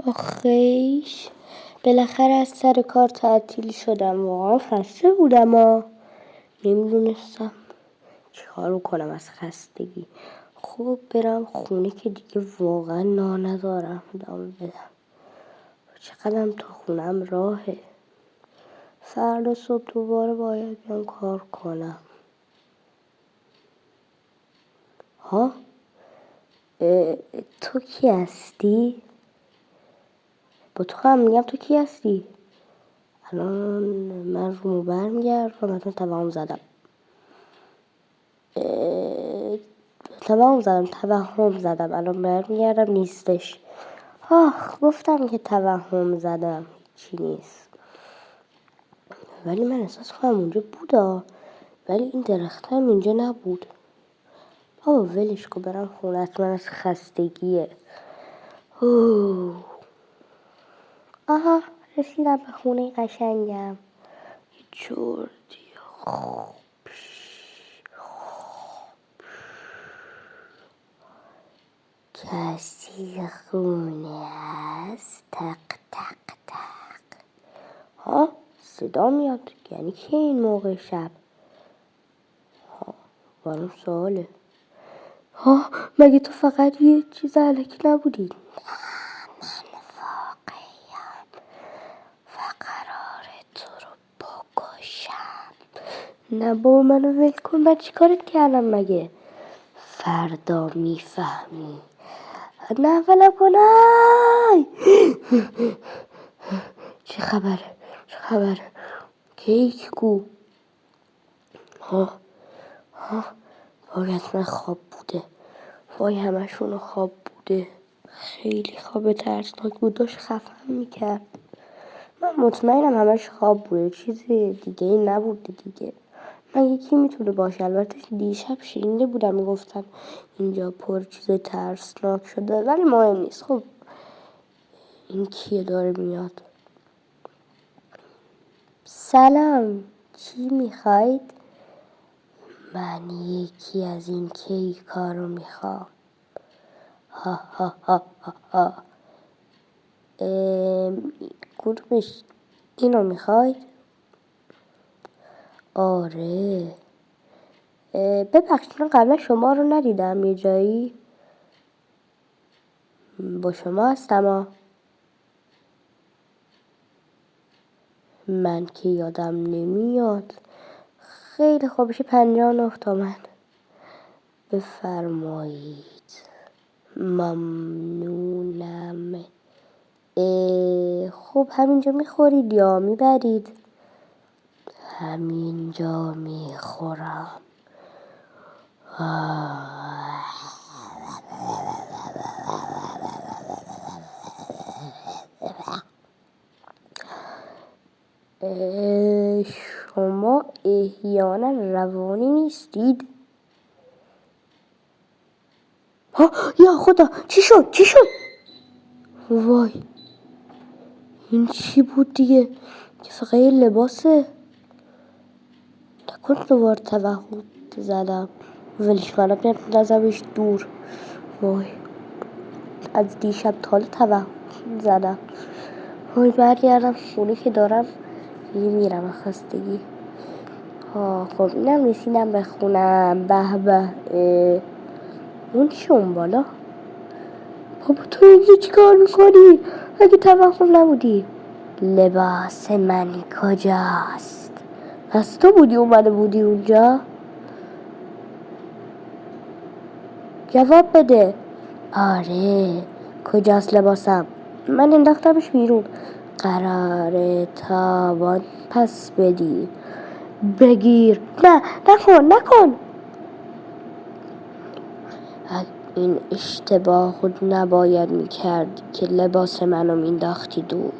آخیش بالاخره از سر کار تعطیل شدم. واقعا خسته بودم نمیدونستم چی کار کنم از خستگی. خب برم خونه که دیگه واقعا ندارم دام بدم. چقدرم تو خونم راهه. فردا صبح دوباره باید بیام کار کنم. ها تو کی هستی؟ با تو هم میگم تو کی هستی؟ الان من رومو برمیگردم. مثلا توهم زدم الان برمیگردم نیستش. گفتم که توهم زدم چی نیست. ولی من احساس کنم اونجا بودا، ولی این درخت هم اینجا نبود. بابا ولش کن برم خونه. من از خستگیه. آها رسیدم به خونه قشنگم. یه چردی کسی خونه هست؟ تق تق تق. صدا میاد یعنی که این موقع شب؟ برام سواله. مگه تو فقط یه چیز الکی نبودی؟ من واقعیم و قراره تو رو بکشم. نه بابا منو ول کن. من چی کارت کردم مگه؟ فردا میفهمی. نه ولم کنای. چه خبره؟ کیک کو؟ وای حتما خواب بوده. وای همشون خواب بوده. خیلی خواب ترسناک بود. داشت خفم میکرد. من مطمئنم همش خواب بوده. چیزی دیگه ای نبوده دیگه. من یکی میتونه باشه. البته دیشب شینده بودم میگفتن اینجا پر چیز ترسناک شده، ولی مهم نیست. خب این کیه داره میاد؟ سلام، چی میخواید؟ من یکی از این کیکا رو میخوام. کدومش؟ اینو میخواید؟ آره. ببخشید من قبلا شما رو ندیدم یه جایی. با شما هستم من که یادم نمیاد. خیلی خوب بشه 59 تومن. بفرمایید. ممنونم. خب همینجا میخورید یا میبرید؟ همینجا میخورم. شما احیانا روانی نیستید؟ یا خدا چی شد؟ وای این چی بود دیگه؟ که فقط یه لباسه. نکن دوباره توهم زدم. ولش کنم نزمش دور. وای از دیشب تا حالا توهم زدم. وای برگردم خونه که دارم میرم خستگی. خب اینم رسیدم به خونم. به اون چی اون بالا؟ بابا تو اینجا چی کار میکنی؟ اگه توهم نبودی؟ لباس من کجاست؟ پس تو بودی اومده بودی اونجا؟ جواب بده. آره کجاست لباسم؟ من انداختمش بیرون. قراره تاوان پس بدی. بگیر. نه نکن. این اشتباه خود نباید میکردی که لباس منو مینداختی دور.